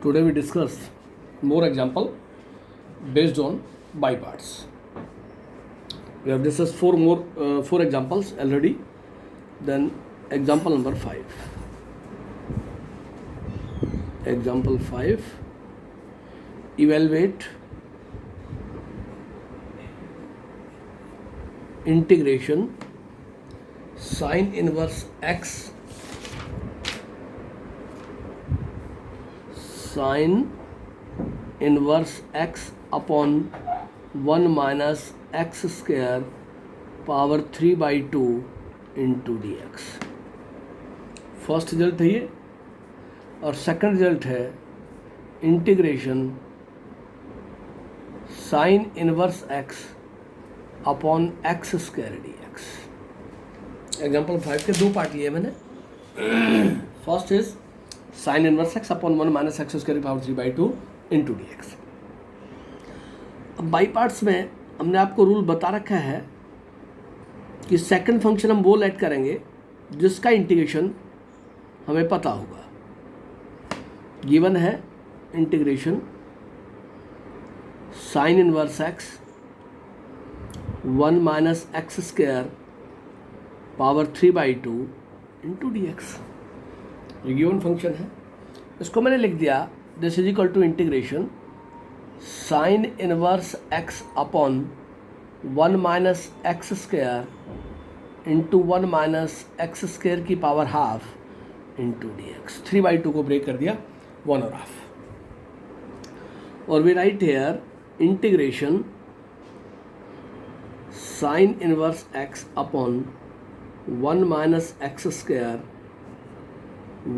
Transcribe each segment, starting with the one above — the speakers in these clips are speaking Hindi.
Today we discuss more example based on by parts. We have discussed four examples already. Then example number 5. Example 5. Evaluate integration sine inverse x sine inverse x upon 1 minus x square power 3/2 into dx. First result है ये और सेकंड रिजल्ट है integration sine inverse x upon x square dx. Example 5 के दो पार्ट लिए मैंने. First is sine inverse x upon 1 minus x square power 3/2 into dx. अब बाई पार्ट्स में हमने आपको रूल बता रखा है कि सेकंड फंक्शन हम वो लेट करेंगे जिसका इंटीग्रेशन हमें पता होगा. गिवन है integration sine inverse x 1 minus x square power 3/2 into dx. ये गिवन फंक्शन है. इसको मैंने लिख दिया this is equal to integration sine inverse x upon 1 minus x square into 1 minus x square की पावर हाफ इंटू dx. 3/2 को ब्रेक कर दिया 1 और हाफ. और we write here integration sine inverse x upon 1 minus x square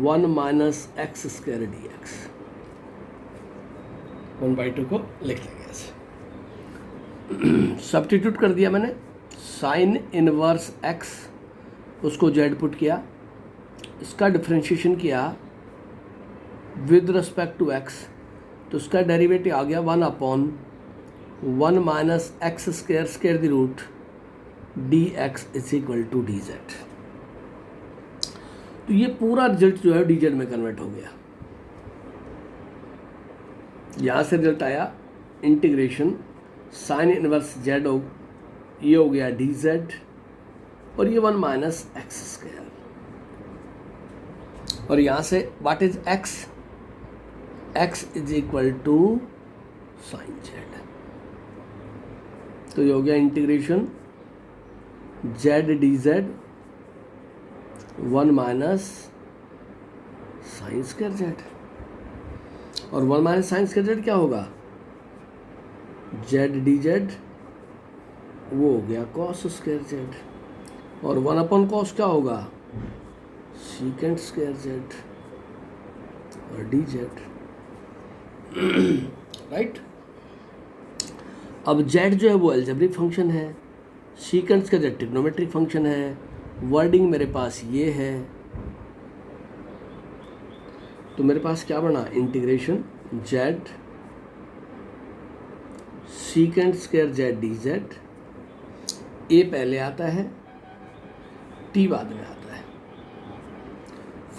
1 minus x square dx. 1/2 को लिख लेंगे ऐसे. सब्स्टिट्यूट कर दिया मैंने. साइन इनवर्स एक्स उसको जेड पुट किया, इसका डिफ्रेंशिएशन किया विद रिस्पेक्ट टू एक्स, तो उसका डेरिवेटिव आ गया 1 upon 1 minus x square square the root dx is equal to dz. तो ये पूरा रिजल्ट जो है dz में कन्वर्ट हो गया. यहाँ से रिजल्ट आया इंटीग्रेशन साइन इनवर्स जेड ये हो गया dz और ये 1 माइनस एक्स स्क्वायर. और यहाँ से what is x? x is equal to sine z. तो ये हो गया integration z dz 1 minus sine square z. और 1 माइनस साइन स्क्वायर जेड क्या होगा? जेड dz वो हो गया कॉस स्क्वायर जेड. और 1 अपॉन कॉस क्या होगा? सीकेंट स्क्वायर जेड और dz. राइट. अब जेड जो है वो अलजेब्रिक फंक्शन है, secant square Z trigonometric function है. वर्डिंग मेरे पास ये है. तो मेरे पास क्या बना? Integration Z secant square Z dz. ए पहले आता है, टी बाद में आता है.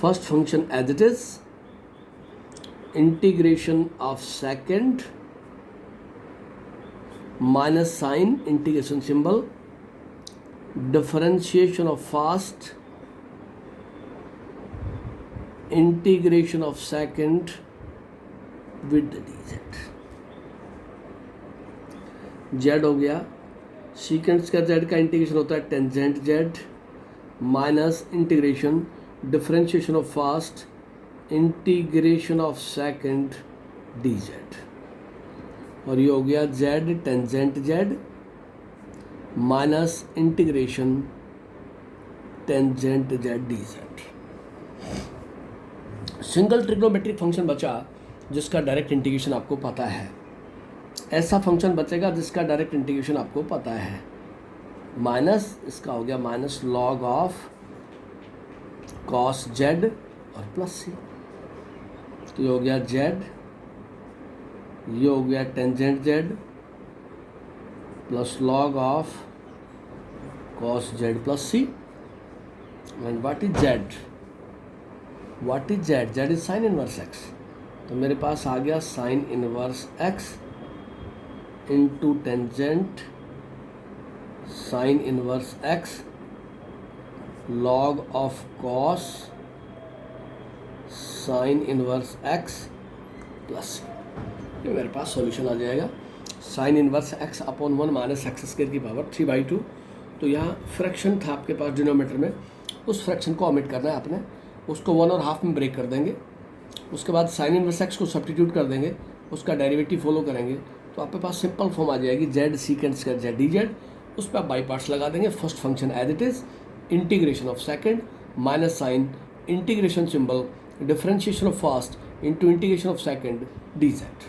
First function as it is integration of second minus sign integration symbol differentiation of first integration of second with dz. Z हो गया. सीकेंट स्क्वायर जेड का इंटीग्रेशन होता है tangent Z minus integration differentiation of first integration of second dz. और ये हो गया Z tangent Z minus integration tangent Z dz. Single trigonometric function बचा जिसका डायरेक्ट इंटीग्रेशन आपको पता है. ऐसा फंक्शन बचेगा जिसका डायरेक्ट इंटीग्रेशन आपको पता है. माइनस इसका हो गया minus log of cos z और प्लस सी. तो ये हो गया जेड, ये हो गया tangent z plus log of cos z plus c. And what is z? What is z? Z is sin inverse x. तो मेरे पास आ गया sine inverse x into tangent sign inverse x log of cos sine inverse x plus, ये मेरे पास सॉल्यूशन आ जाएगा। Sign inverse x upon 1 minus x square की पावर 3/2। तो यहाँ फ्रैक्शन था आपके पास डिनोमीटर में, उस फ्रैक्शन को ओमिट करना है आपने, उसको 1.5 में ब्रेक कर देंगे। उसके बाद साइन इनवर्स एक्स को सब्स्टिट्यूट कर देंगे, उसका डेरिवेटिव फॉलो करेंगे, तो आपके पास सिंपल फॉर्म आ जाएगी z secant square z d z. उस पर आप बाई पार्ट्स लगा देंगे। First function as it is, integration of second minus sign integration symbol differentiation of first into integration of second d z.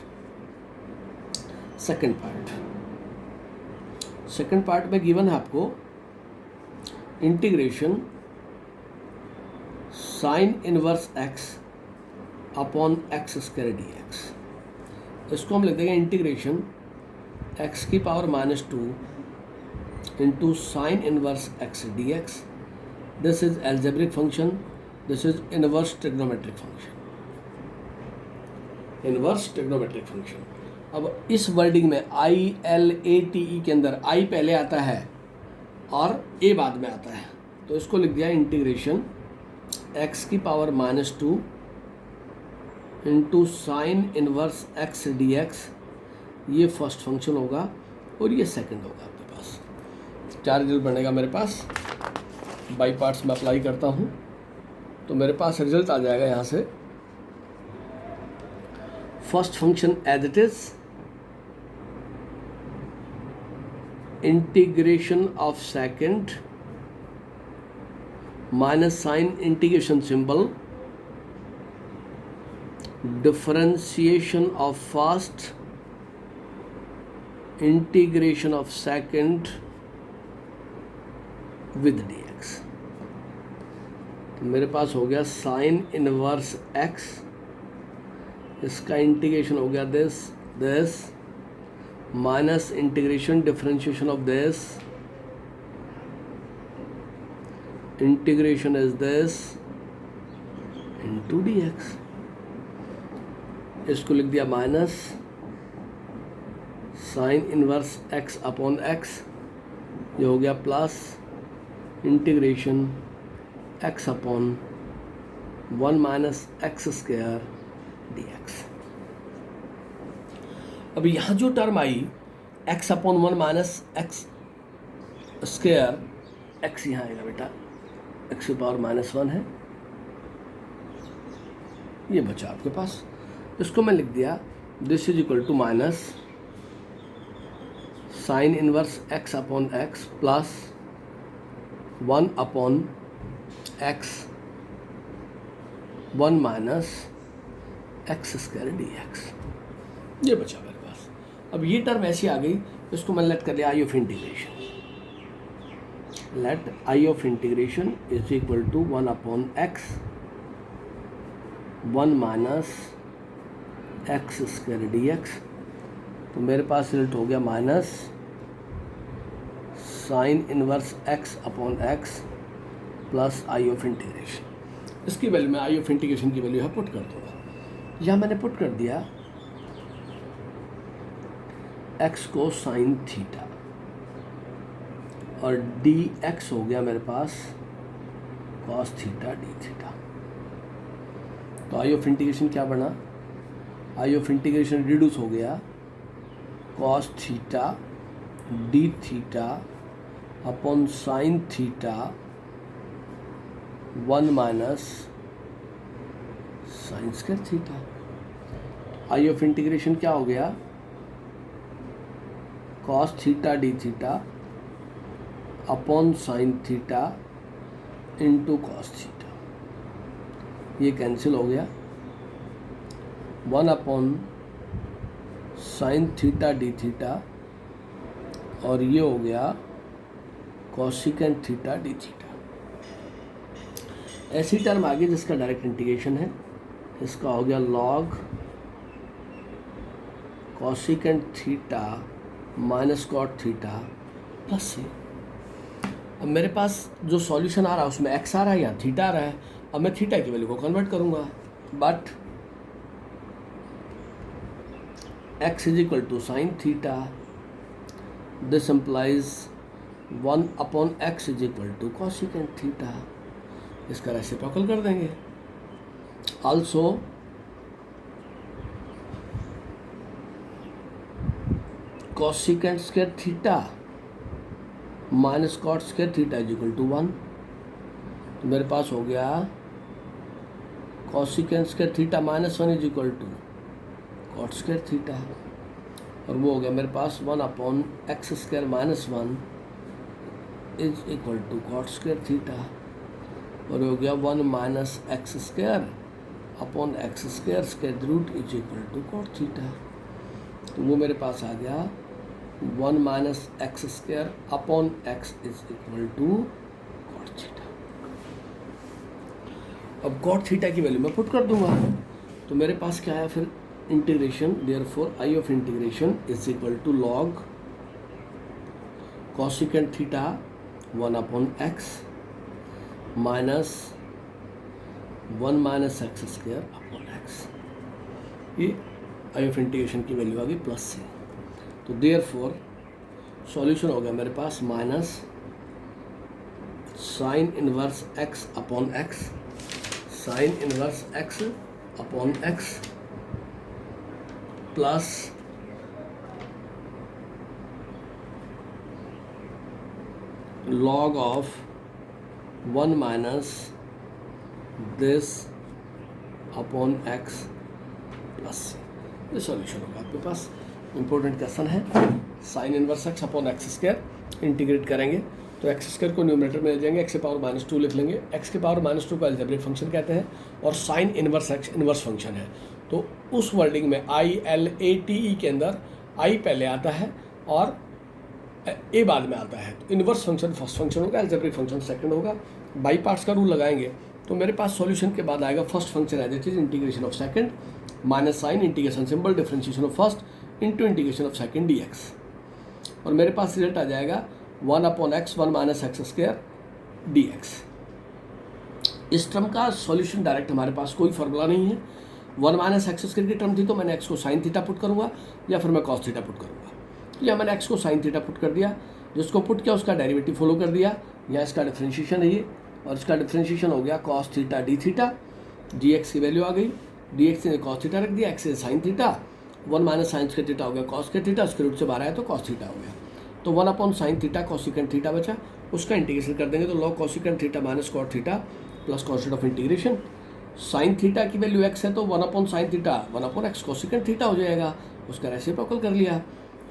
Second part में गिवन है आपको integration sine inverse x upon x square D x. इसको हम लिख देंगे इंटीग्रेशन एक्स की power -2 into sine inverse x d x. This is algebraic function, this is inverse trigonometric function, inverse trigonometric function. अब इस वर्डिंग में ILATE के अंदर I पहले आता है और A बाद में आता है, तो इसको लिख दिया इंटीग्रेशन x की power -2 into sine inverse x d x. ये फर्स्ट फंक्शन होगा और ये सेकंड होगा। आपके पास 4 रिजल्ट बनेगा मेरे पास। बाई पार्ट्स में अप्लाई करता हूँ तो मेरे पास रिजल्ट आ जाएगा यहाँ से। First function as it is, integration of second minus sign integration symbol differentiation of first integration of second with D x. तो मेरे पास हो गया साइन इनवर्स एक्स, इसका इंटीग्रेशन हो गया this minus integration differentiation of this, integration is this into d x. इसको लिख दिया minus sine inverse x upon x, ये हो गया plus integration x upon 1 minus x square D x. अब यहाँ जो टर्म आई x upon 1 minus x square, x यहाँ आएगा बेटा, x की पावर -1 है, ये बचा आपके पास। इसको मैं लिख दिया this is equal to minus sine inverse x upon x plus 1 upon x 1 minus x square D x, ये बचा मेरे पास। अब ये टर्म ऐसी आ गई, इसको मैंने लेट कर लिया I of integration. Let I of integration is equal to 1 upon x 1 minus x square D x. तो मेरे पास रिजल्ट हो गया minus sine inverse x upon x plus I of integration. इसकी वैल्यू मैं आई ऑफ इंटीग्रेशन की वैल्यू यहाँ पुट कर दूँगा। यहाँ मैंने पुट कर दिया x को साइन थीटा और dx हो गया मेरे पास कॉस थीटा डी थीटा। तो आई ऑफ इंटीग्रेशन क्या बना, आई ऑफ इंटीग्रेशन रिड्यूस हो गया cos theta D theta upon sine theta 1 minus sine square theta. I of integration क्या हो गया, cos theta D theta upon sine theta into cos theta, ये कैंसिल हो गया। 1 upon sine theta D theta और ये हो गया कॉसिकेंट थीटा डी थीटा। ऐसी टर्म आ गई जिसका डायरेक्ट इंटीग्रेशन है, इसका हो गया log cosecant theta minus cot theta plus C. अब मेरे पास जो सॉल्यूशन आ रहा है उसमें एक्स आ रहा है या थीटा आ रहा है। अब मैं थीटा की वैल्यू को कन्वर्ट करूँगा, but x is equal to sine theta, this implies 1 upon x is equal to cosecant theta. इसका रेसिप्रोकल कर देंगे। Also cosecant square theta minus cot square theta is equal to 1। तो मेरे पास हो गया cosecant square theta minus 1 is equal to cot square theta, और वो हो गया मेरे पास 1 upon x square minus 1 is equal to cot square theta, और हो गया 1 minus x square upon x square square root is equal to cot theta. तो वो मेरे पास आ गया 1 minus x square upon x is equal to cot theta. अब कॉट थीटा की वैल्यू मैं पुट कर दूंगा, तो मेरे पास क्या है फिर integration, therefore I of integration is equal to log cosecant theta 1 upon x minus 1 minus x square upon x. ये आई ऑफ इंटीग्रेशन की वैल्यू आ गई प्लस से। तो देयरफॉर सॉल्यूशन हो गया मेरे पास minus sine inverse x upon X, sine inverse x upon x plus log of 1 minus this upon x plus. ये सॉल्यूशन होगा आपके पास। इंपॉर्टेंट क्वेश्चन है, sine inverse x upon x square integrate करेंगे तो एक्स स्क्वायर को न्यूमरेटर में ले जाएंगे, एक्स के पावर माइनस 2 लिख लेंगे। एक्स के पावर माइनस 2 को अलजेब्रिक फंक्शन कहते हैं, और sign inverse x inverse function है। तो उस वर्डिंग में ILATE के अंदर आई पहले आता है और ए बाद में आता है। तो इनवर्स फंक्शन फर्स्ट फंक्शन होगा, अलजेब्रिक फंक्शन सेकंड होगा। बाई पार्ट्स का रूल लगाएंगे तो मेरे पास सॉल्यूशन के बाद आएगा first function as it is integration of second minus sign integration symbol differentiation of first into integration of second dx, और मेरे पास रिजल्ट आ जाएगा 1 upon x 1 minus x square dx। इस टर्म का सॉल्यूशन डायरेक्ट हमारे पास कोई फॉर्मूला नहीं है। 1 माइनस एक्स स्क्वायर की टर्म थी तो मैंने एक्स को साइन थीटा पुट करूँगा या फिर मैं कॉस थीटा पुट करूँगा। या मैंने एक्स को साइन थीटा पुट कर दिया, जिसको पुट किया उसका डेरिवेटिव फॉलो कर दिया, या इसका डिफ्रेंशिएशन है ये, और इसका डिफ्रेंशिएशन हो गया cos theta D theta, D x की वैल्यू आ गई, डी एक्स ने कॉस थीटा रख दिया, एक्स से sign theta, 1 minus sine square theta हो गया कॉस के थीटा, उसके रूट से बाहर आया तो कॉस थीटा हो गया। तो 1 upon sine theta cosecant theta बचा, उसका इंटीग्रेशन कर देंगे तो log cosecant theta minus cot theta plus constant of integration. Sine theta की वैल्यू एक्स है तो 1 upon sine theta 1 upon x cosecant theta हो जाएगा, उसका रेसिप्रोकल कर लिया।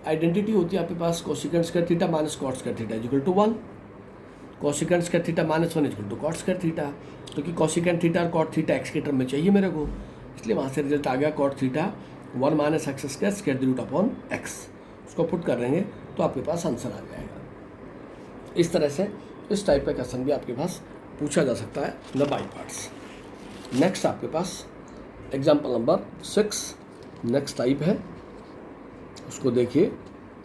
आइडेंटिटी होती है आपके पास cosecant square theta minus cot square theta equal to 1, cosecant square theta minus 1 equal to cot square theta, क्योंकि कोसिकेंट थीटा और कॉट थीटा एक्स के टर्म में चाहिए मेरे को, इसलिए वहाँ से रिजल्ट आ गया cot theta 1 minus x square square root upon x. उसको पुट कर देंगे तो आपके पास आंसर आ जाएगा। इस तरह से इस टाइप का क्वेश्चन भी आपके पास पूछा जा सकता है द बाई पार्ट्स। नेक्स्ट आपके पास एग्जाम्पल नंबर 6 नेक्स्ट टाइप है, उसको देखिए।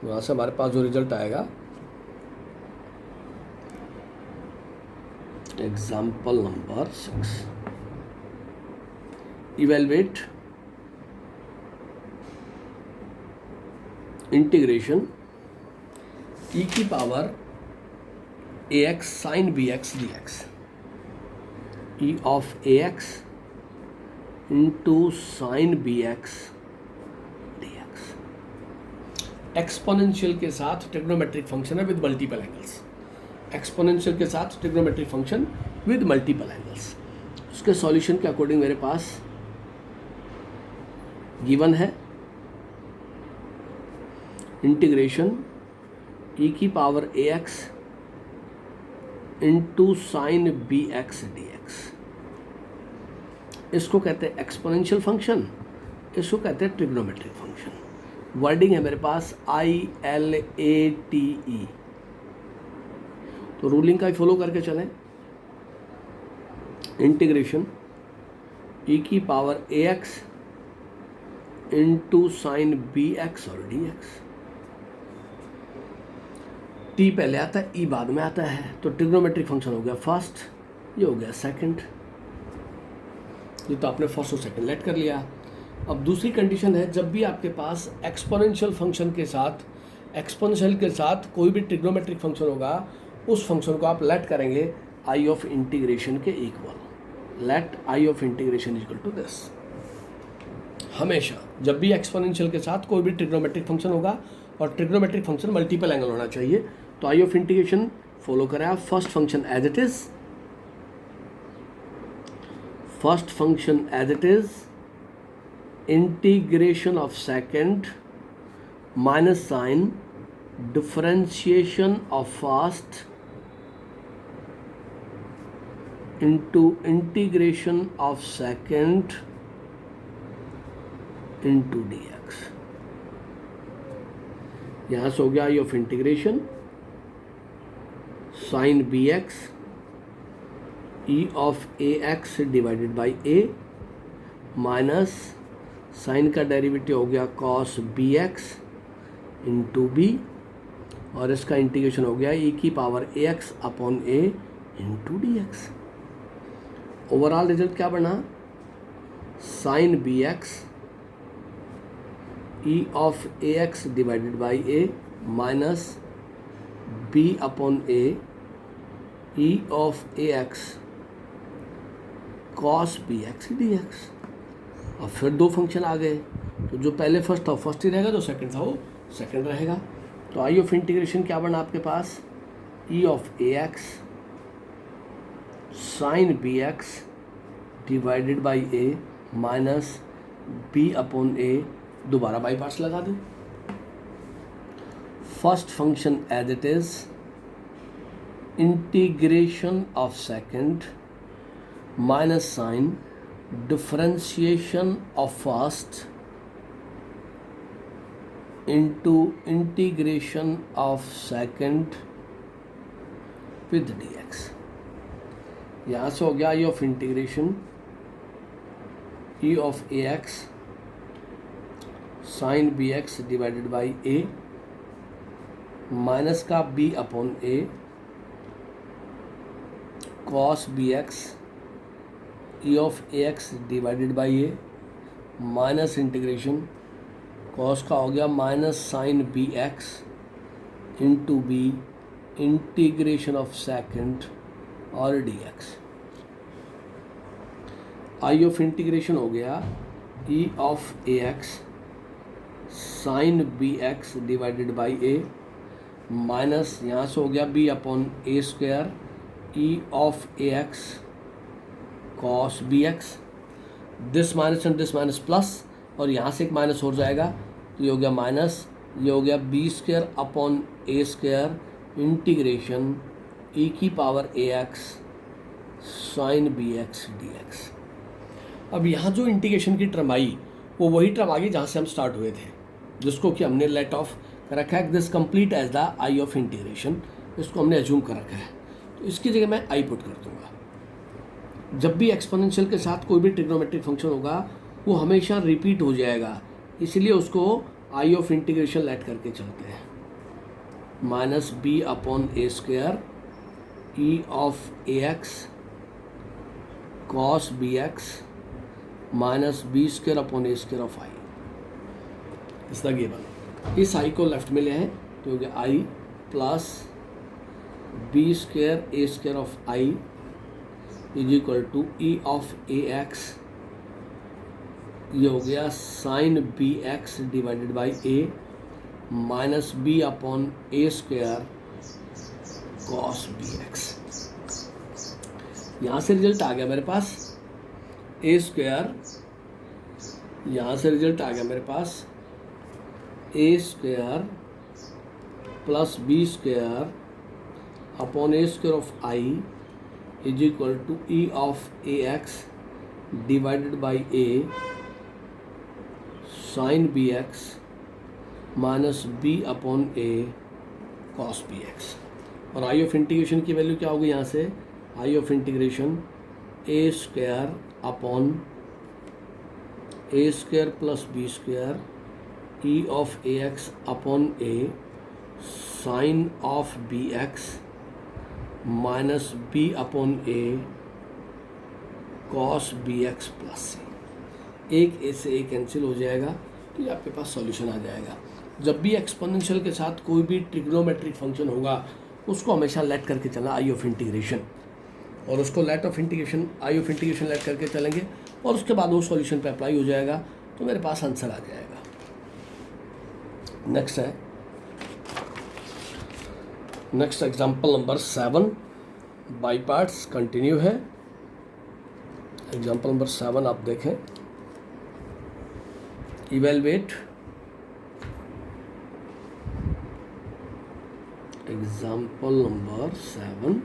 वहाँ से हमारे पास जो रिजल्ट आएगा, example number 6, evaluate integration e की power ax sine bx dx, e of ax into sine bx dx। Exponential के साथ ट्रिग्नोमेट्रिक फंक्शन है विद मल्टीपल एंगल्स, एक्सपोनेंशियल के साथ trigonometric function with multiple angles. उसके सॉल्यूशन के अकॉर्डिंग मेरे पास गिवन है इंटीग्रेशन e की power ax into sine bx dx। इसको कहते हैं एक्सपोनेंशियल फंक्शन, इसको कहते हैं ट्रिग्नोमेट्रिक फंक्शन। वर्डिंग है मेरे पास ILATE, तो रूलिंग का ही फॉलो करके चलें। इंटीग्रेशन e की power ax into sine bx और dx। t पहले आता है, e बाद में आता है, तो ट्रिग्नोमेट्रिक फंक्शन हो गया फर्स्ट, ये हो गया सेकंड। ये तो आपने फर्स्ट और सेकंड लेट कर लिया। अब दूसरी कंडीशन है, जब भी आपके पास एक्सपोनेंशियल फंक्शन के साथ कोई भी ट्रिग्नोमेट्रिक फंक्शन होगा, उस फंक्शन को आप लेट करेंगे आई ऑफ इंटीग्रेशन के equal. Let I of integration equal to this. हमेशा जब भी एक्सपोनेंशियल के साथ कोई भी ट्रिग्नोमेट्रिक फंक्शन होगा, और ट्रिग्नोमेट्रिक फंक्शन मल्टीपल एंगल होना चाहिए, तो आई ऑफ इंटीग्रेशन फॉलो करें आप। First function as it is, integration of second minus sign differentiation of first into integration of second into D X. यहां से हो गया I of integration sine B x E of A x divided by A minus sine का डेरिवेटिव हो गया cos B x into B, और इसका इंटीग्रेशन हो गया ई की power A x upon A into D X. Overall result क्या बना? Sine B x E of A x divided by A minus B upon a e of A x cos B x d x. अब फिर दो फंक्शन आ गए, तो जो पहले फर्स्ट था वो फर्स्ट ही रहेगा, जो सेकंड था वो सेकंड रहेगा। तो आई ऑफ इंटीग्रेशन क्या बना आपके पास? E of A x sine B x divided by A minus B upon A, दोबारा बाई पार्ट्स लगा दें। First function as it is, integration of second minus sign differentiation of first into integration of second with D X. यहाँ से हो गया ई of integration E of A x sine B x divided by A minus का B upon A cos B x E of A x divided by A minus integration cos का हो गया minus sine B x into b integration of second और d x. I of integration हो गया ई of A x sine B x divided by A minus यहाँ से हो गया b upon a square e of A x cos B x, this minus and this minus plus, और यहाँ से एक माइनस हो जाएगा, तो ये हो गया माइनस, ये हो गया b square upon a square integration e की पावर ए x sine B x d x. अब यहाँ जो इंटीग्रेशन की टर्म आई वो वही टर्म आ गई जहाँ से हम स्टार्ट हुए थे, जिसको कि हमने लेट ऑफ कर रखा है this complete as the I of integration, इसको हमने एज्यूम कर रखा है। तो इसकी जगह मैं आई पुट कर दूँगा। जब भी एक्सपोनेंशियल के साथ कोई भी ट्रिग्नोमेट्रिक फंक्शन होगा वो हमेशा रिपीट हो जाएगा, इसलिए उसको आई ऑफ इंटीग्रेशन लेट करके चलते हैं। Minus B upon a square e of A x cos B x minus b square upon a square of I, इसका गिवन। इस आई को लेफ्ट में ले आए तो हो गया I plus b square a square of I is equal to e of A x, ये हो गया sine B x divided by A minus B upon a square cos B x. यहाँ से रिजल्ट आ गया मेरे पास ए स्क्वायर, यहाँ से रिजल्ट आ गया मेरे पास a square plus b square upon a square of I is equal to e of A x divided by a sine B x minus B upon A cos B x. और आई ऑफ इंटीग्रेशन की वैल्यू क्या होगी यहाँ से? I of integration a square upon a square plus b square e of A x upon a sine of b x minus B upon A cos B x plus सी। एक ए से ए कैंसिल हो जाएगा, तो ये आपके पास सॉल्यूशन आ जाएगा। जब भी एक्सपोनेंशियल के साथ कोई भी ट्रिग्नोमेट्रिक फंक्शन होगा उसको हमेशा लेट करके चलना आई ऑफ इंटीग्रेशन, और उसको let of integration I of integration let करके चलेंगे और उसके बाद वो सॉल्यूशन पे अप्लाई हो जाएगा, तो मेरे पास आंसर आ जाएगा। Next example number 7 by parts continue है। एग्जाम्पल नंबर 7 आप देखें, evaluate example number 7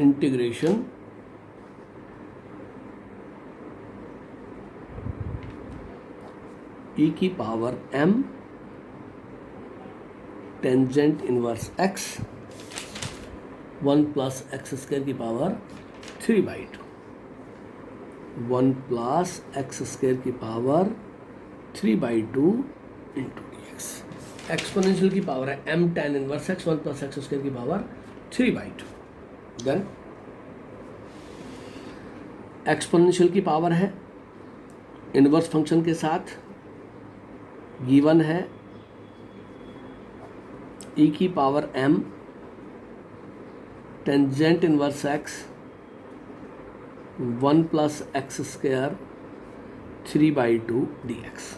integration e की power m tangent inverse x 1 plus x square की पावर 3/2, 1 प्लस एक्स स्क्वायर की power 3/2 into D x. Exponential की पावर है m tan inverse x 1 plus x square की पावर 3/2। देन एक्सपोनेंशियल की पावर है इनवर्स फंक्शन के साथ, गिवन है e की power m tangent inverse x 1 plus x square 3/2 dx।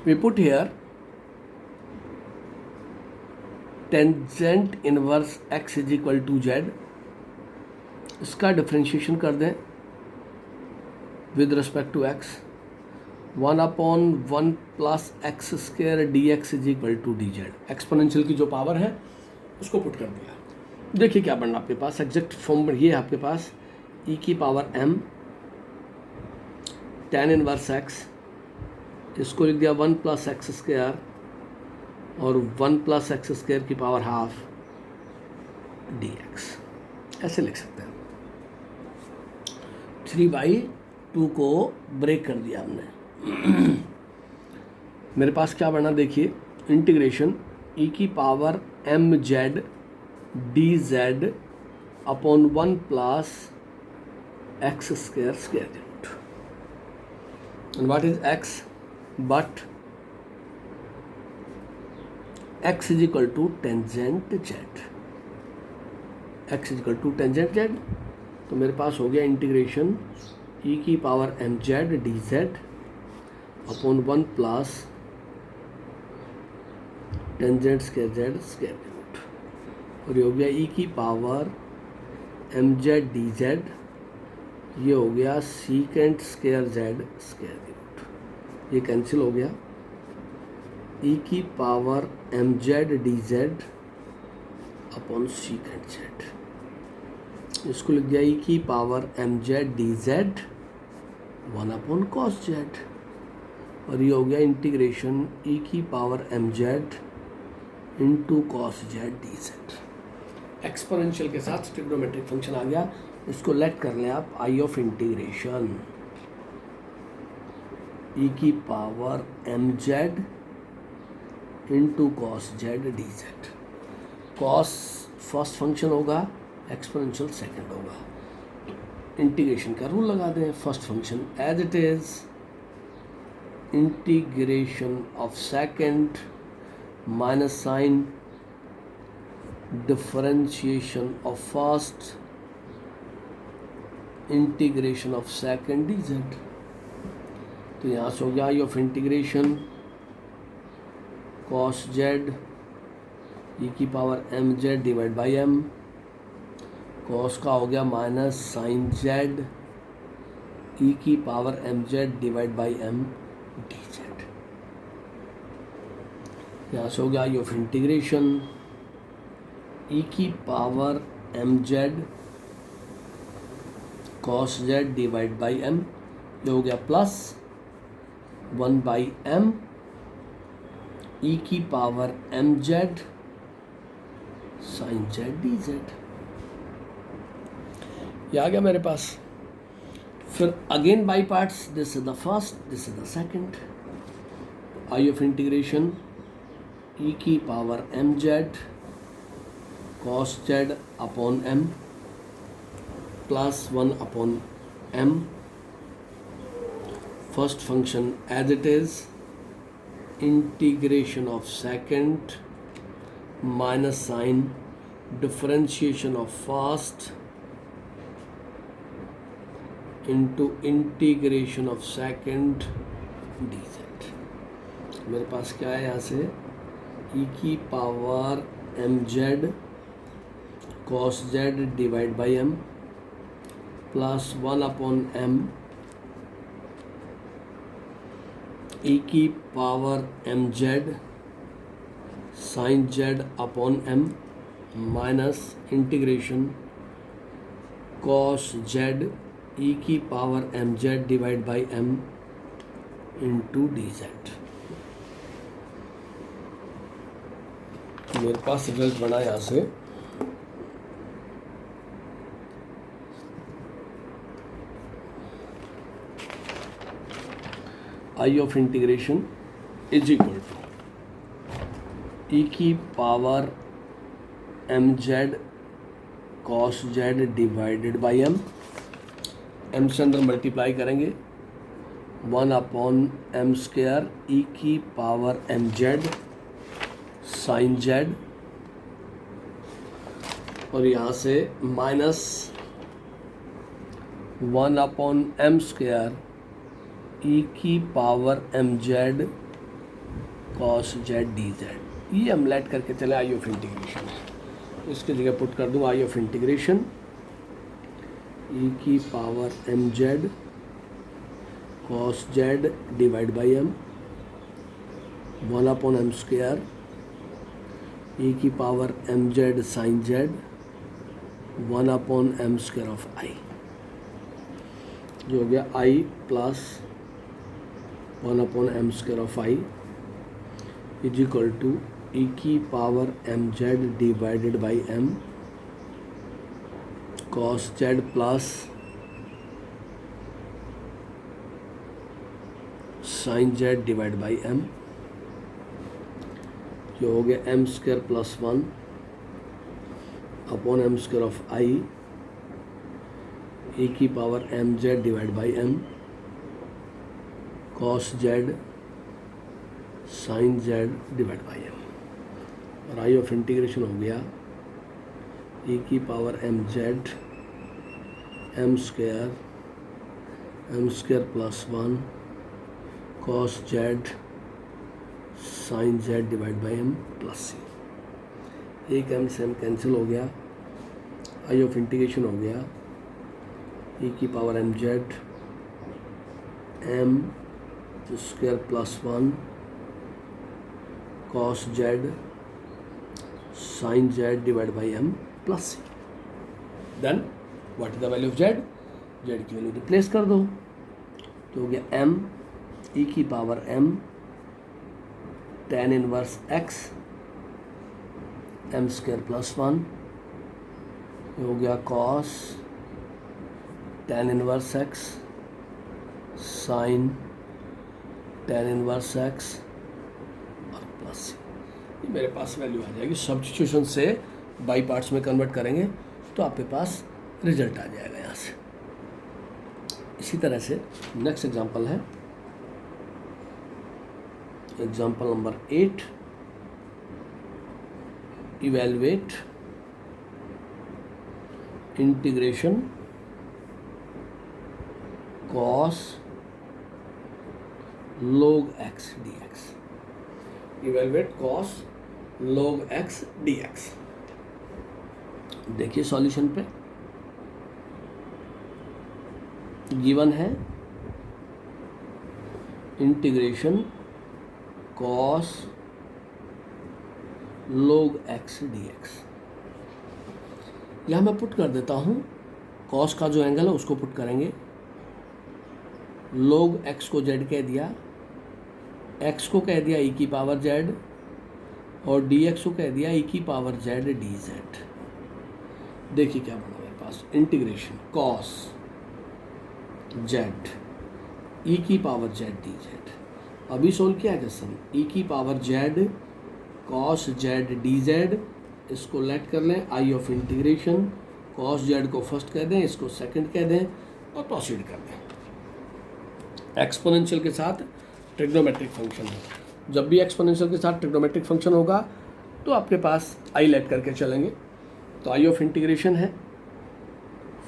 We put here tangent inverse x is equal to z, इसका डिफ्रेंशिएशन कर दें with respect to x, 1/1 plus x square D x is equal to d z. Exponential की जो पावर है उसको पुट कर दिया। देखिए क्या बनना आपके पास, एग्जैक्ट फॉर्म ये है आपके पास, e की power m tan inverse x, इसको लिख दिया 1 प्लस एक्स स्क्वायर और 1 प्लस एक्स स्क्वायर की पावर हाफ dx, ऐसे लिख सकते हैं। 3/2 को ब्रेक कर दिया हमने। मेरे पास क्या बना देखिए, इंटीग्रेशन e की power m z d z upon 1 plus x square square root, and what is x but x is equal to tangent z, x is equal to tangent z. तो मेरे पास हो गया इंटीग्रेशन e की power m z d z upon 1 plus tangent square z square root, और ये हो गया e की power m z d z, ये हो गया secant square z square root, ये कैंसिल हो गया। e की power m z d z upon secant z, इसको लिख दिया e की power m z d z 1 upon cos z, और ये हो गया इंटीग्रेशन e की power m z into cos z d z. Exponential के साथ ट्रिग्नोमेट्रिक फंक्शन आ गया, इसको लेट कर लें आप आई ऑफ इंटीग्रेशन e की power m z into cos z d z. Cos first function होगा, एक्सपोनेंशियल सेकंड होगा। इंटीग्रेशन का रूल लगा दें, first function as it is, integration of second minus sign differentiation of first integration of second d z. तो यहाँ से हो गया I of integration cos z e की power m z divide by m, cos का हो गया माइनस साइन जेड ई की power m z divide by m d z. यहाँ से हो गया आई ऑफ इंटीग्रेशन ई की power m z cos z divide by m, ये हो गया प्लस 1 बाई एम ई की power m z sine z d z, ये आ गया मेरे पास। फिर again by parts, this is the first, this is the second. I of integration e की power m z cos z upon m, plus 1 upon m. First function as it is, integration of second minus sign differentiation of first into integration of second dz. मेरे पास क्या है यहाँ से, e की power mz cos z divide by m plus 1 upon m e की power mz sine z upon m minus integration cos z e की power mz divide by m into dz. मेरे पास रिजल्ट बना यहाँ से I of integration is equal to e की power mz cos z divided by m से अंदर मल्टीप्लाई करेंगे 1 अपॉन m स्क्वायर e की पावर mz साइन z, और यहाँ से minus 1 upon m square e की power mz cos z dz. ये हम लेट करके चले आई ऑफ इंटीग्रेशन, इसकी जगह पुट कर दूँ आई ऑफ इंटीग्रेशन e की power mz cos z divide by m 1 upon m square e की power mz sine z 1 upon m square of i, जो हो गया i plus 1 upon m square of i is equal to e की power mz divided by m cos z plus sine z divide by m, जो हो गया m square plus 1 upon m square of i e की power mz divide by m cos z sine z divide by m, और आई ऑफ इंटीग्रेशन हो गया e की power mz m square plus 1 cos z sine z divide by m plus c. एक m से m कैंसिल हो गया, आई ऑफ इंटीग्रेशन हो गया e की power mz m square plus 1 cos z sine z divide by m plus c. Then what is the value of z? z की वैल्यू रिप्लेस कर दो, तो हो गया m e की power m tan inverse x m square plus 1, हो गया cos tan inverse x sine tan inverse x और प्लस c. ये मेरे पास वैल्यू आ जाएगी. सब्स्टिट्यूशन से बाई पार्ट्स में कन्वर्ट करेंगे तो आपके पास रिजल्ट आ जाएगा यहाँ से. इसी तरह से नेक्स्ट एग्जांपल है example number 8. Evaluate integration cos log x dx. Evaluate cos log x dx. देखिए सॉल्यूशन पे गिवन है integration cos log x dx. यहाँ मैं पुट कर देता हूँ, cos का जो एंगल है उसको पुट करेंगे, log x को z कह दिया, x को कह दिया e की पावर z, और dx को कह दिया e की पावर z dz. देखिए क्या बना मेरे पास, इंटीग्रेशन cos z e की पावर z dz. अभी सोल्व किया है जैसे e की power z cos z dz, इसको लेट कर लें आई ऑफ इंटीग्रेशन कॉस जेड को फर्स्ट कह दें, इसको सेकंड कह दें और प्रोसीड कर दें। एक्सपोनेंशियल के साथ ट्रिग्नोमेट्रिक फंक्शन है, जब भी एक्सपोनेंशियल के साथ ट्रिग्नोमेट्रिक फंक्शन होगा तो आपके पास आई लेट करके चलेंगे। तो आई ऑफ इंटीग्रेशन है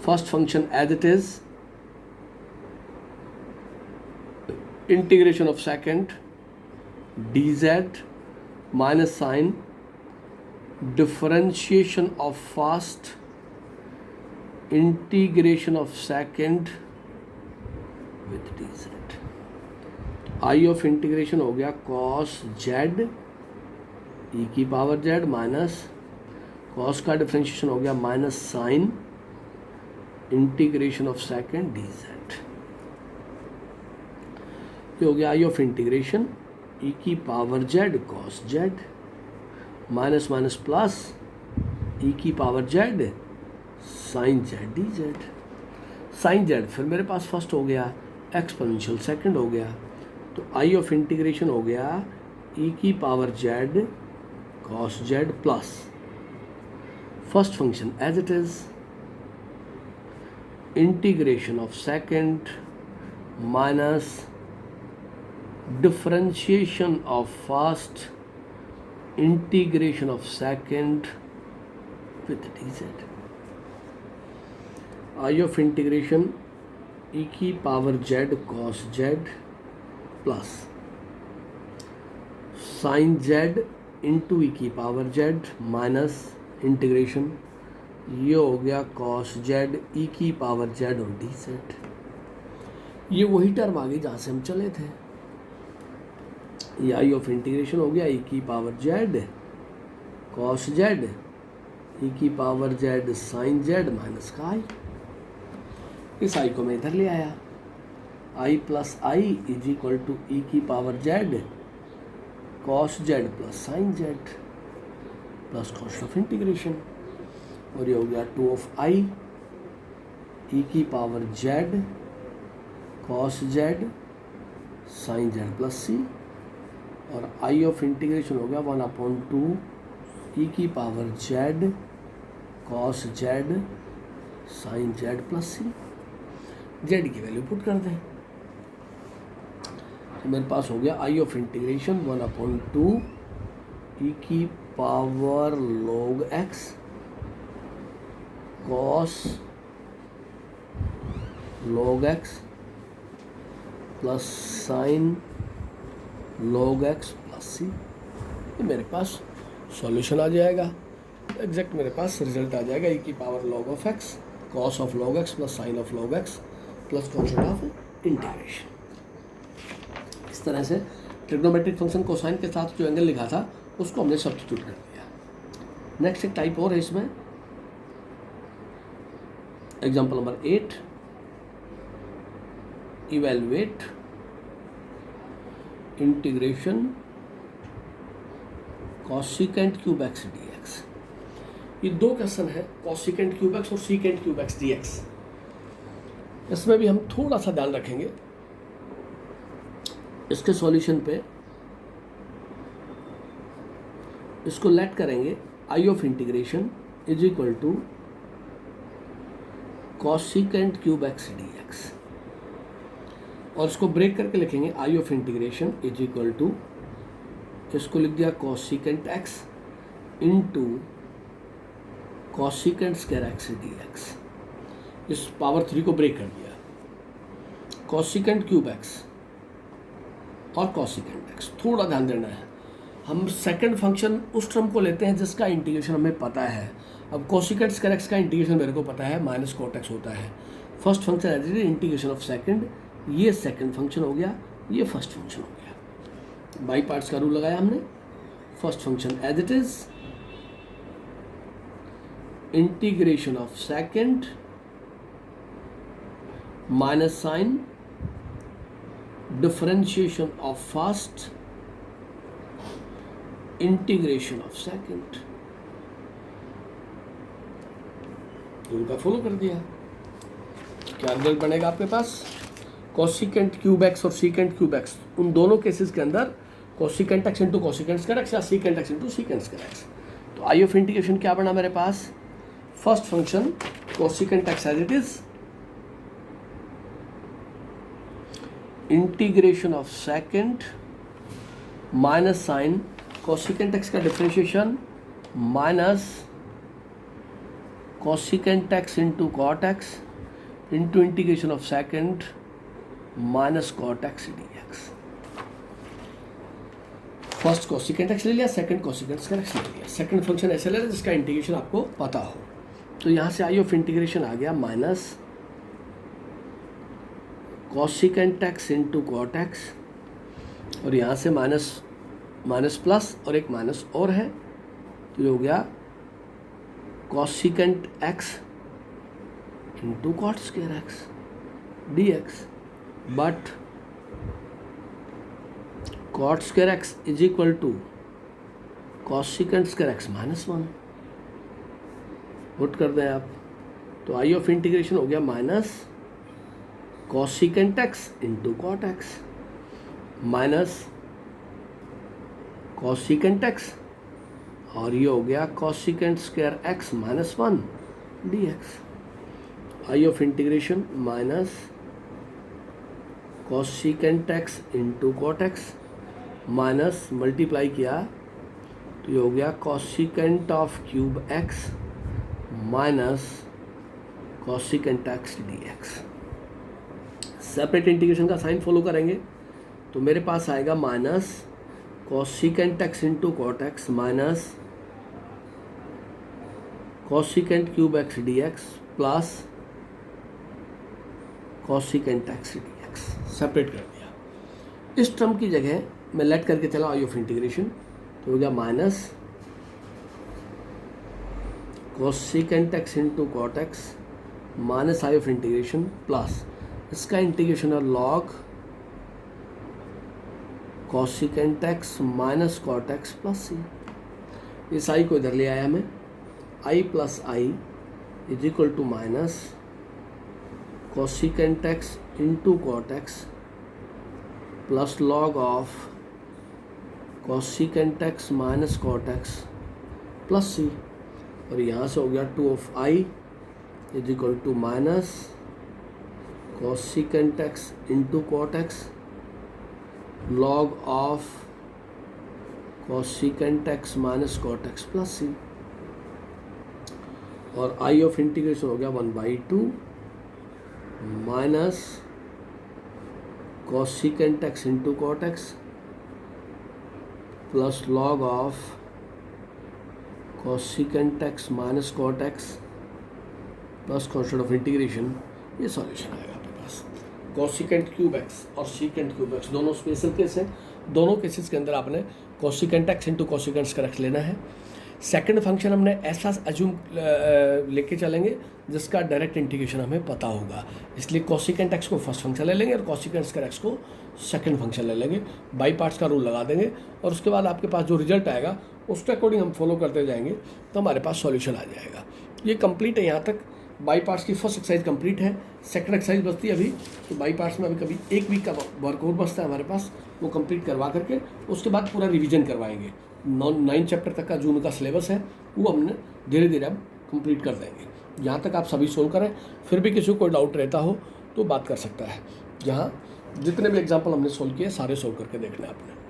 first function as it is, integration of second dz minus sign differentiation of first integration of second with dz। I of integration हो गया cos z e की पावर z माइनस cos का डिफरेंशिएशन हो गया minus sign integration of second dz। ये हो गया आई ऑफ इंटीग्रेशन e की power z cos z minus minus plus e की power z sine z dz। Sign z फिर मेरे पास फर्स्ट हो गया, एक्सपोनेंशियल सेकंड हो गया, तो आई ऑफ इंटीग्रेशन हो गया e की power z cos z plus first function as it is, integration of second minus differentiation of first integration of second with dz। I of integration e की power z cos z plus sin z into e की पावर z माइनस इंटीग्रेशन, ये हो गया cos z e की पावर z और dz। ये वही टर्म आ गई जहाँ से हम चले थे। ये आई ऑफ इंटीग्रेशन हो गया e की power z cos z e की power z sin z minus का आई। इस आई को मैं इधर ले आया, i plus I is equal to e की power z cos z plus sin z plus constant of integration, और ये हो गया 2 ऑफ आई e की power z cos z sin z plus c, और आई ऑफ इंटीग्रेशन हो गया 1/2 e की power z cos z sin z plus c. z की वैल्यू पुट कर दें तो मेरे पास हो गया आई ऑफ इंटीग्रेशन 1/2 e की power log x cos log x plus sine log x plus c. ये मेरे पास सॉल्यूशन आ जाएगा, एग्जैक्ट मेरे पास रिजल्ट आ जाएगा e की power log of x cos of log x plus sign of log x plus constant of integration. इस तरह से ट्रिग्नोमेट्रिक फंक्शन कोसाइन के साथ जो एंगल लिखा था उसको हमने सब्स्टिट्यूट कर दिया। नेक्स्ट एक टाइप और है इसमें, example number 8, evaluate integration cosecant cube x d x. ये दो क्वेश्चन है, कॉसिकेंट क्यूब एक्स और secant cube x d x. इसमें भी हम थोड़ा सा ध्यान रखेंगे। इसके सॉल्यूशन पे इसको लेट करेंगे I of integration is equal to cosecant cube x d x, और इसको ब्रेक करके लिखेंगे I of integration is equal to, इसको लिख दिया cosecant x into cosecant square x d x. इस पावर 3 को ब्रेक कर दिया, कॉसिकेंट क्यूब एक्स और कॉसिकेंट एक्स। थोड़ा ध्यान देना है, हम सेकंड फंक्शन उस टर्म को लेते हैं जिसका इंटीग्रेशन हमें पता है। अब कोसिकेंट स्क्वायर एक्स का इंटीग्रेशन मेरे को पता है माइनस कोट एक्स होता है। First function as it is integration of second, ये सेकंड फंक्शन हो गया, ये फर्स्ट फंक्शन हो गया। बाई पार्ट्स का रूल लगाया हमने। First function as it is integration of second minus sign differentiation of first integration of second. Rule का फॉलो कर दिया। क्या रिजल्ट बनेगा आपके पास? कोसिकेंट क्यूब एक्स और सीकेंट क्यूब एक्स, उन दोनों केसेस के अंदर cosecant x into cosecant square x या secant x into secant square x. तो आई ऑफ इंटीग्रेशन क्या बना मेरे पास? First function cosecant x as it is, integration of second minus sign cosecant x का differentiation minus cosecant x into cot x into integration of second minus cot x d x. First cosecant x ले लिया, सेकंड कोसिकेंट एक्स ले लिया, सेकंड फंक्शन ऐसे ले लिया जिसका इंटीग्रेशन आपको पता हो। तो यहाँ से आई ऑफ इंटीग्रेशन आ गया minus cosecant x into cot x, और यहाँ से माइनस माइनस प्लस और एक माइनस और है, तो ये हो गया cosecant x into cot square x d x. But cot square x is equal to cosecant square x minus 1, put कर दें आप, तो आई ऑफ इंटीग्रेशन हो गया minus cosecant x into cot x minus cosecant x, और ये हो गया cosecant square x minus 1 d x. I of integration minus cosecant x into cot x minus multiply किया तो ये हो गया cosecant of cube x minus cosecant x d x. Separate integration का साइन फॉलो करेंगे तो मेरे पास आएगा minus cosecant x into cot x minus cosecant cube x d x plus cosecant x d x. Separate कर दिया। इस टर्म की जगह मैं लेट करके चला आई ऑफ इंटीग्रेशन, तो हो गया minus cosecant x into cot x minus I of integration plus इसका इंटीग्रेशन है log cosecant x minus cot x plus c. इस आई को इधर ले आया मैं, I plus I is equal to minus cosecant x into cot x plus log of cosecant x minus cot x plus c, और यहाँ से हो गया 2 of I is equal to minus cosecant x into cot x log of cosecant x minus cot x plus c, और आई ऑफ इंटीग्रेशन हो गया 1/2 minus cosecant x into cot x plus log of cosecant x minus cot x plus constant of integration. ये सॉल्यूशन आएगा आपके पास। कोसिकेंट क्यूब एक्स और सीकेंट क्यूब एक्स दोनों स्पेशल केस हैं। दोनों केसेस के अंदर आपने cosecant x into cosecant square x लेना है। सेकंड फंक्शन हमने ऐसा अज्यूम लेके चलेंगे जिसका डायरेक्ट इंटीग्रेशन हमें पता होगा, इसलिए कोसिकेंट एक्स को फर्स्ट फंक्शन ले लेंगे और कोसिकेंट स्क्वायर एक्स को सेकंड फंक्शन ले लेंगे। बाई पार्ट्स का रूल लगा देंगे और उसके बाद आपके पास जो रिजल्ट आएगा उसके अकॉर्डिंग हम फॉलो करते जाएंगे तो हमारे पास सॉल्यूशन आ जाएगा। ये कंप्लीट है। यहाँ तक बाई पार्ट्स की फर्स्ट एक्सरसाइज कंप्लीट है। सेकंड एक्सरसाइज बचती है अभी, तो बाई पार्ट्स में अभी कभी एक वीक का वर्क और बचता है हमारे पास, वो कंप्लीट करवा करके उसके बाद पूरा रिवीजन करवाएंगे। 9 चैप्टर तक का जून का सिलेबस है वो हमने धीरे धीरे अब कंप्लीट कर देंगे। यहाँ तक आप सभी सोल्व करें, फिर भी किसी को कोई डाउट रहता हो तो बात कर सकता है। यहाँ जितने भी एग्जाम्पल हमने सोल्व किए सारे सोल्व करके देखना है आपने।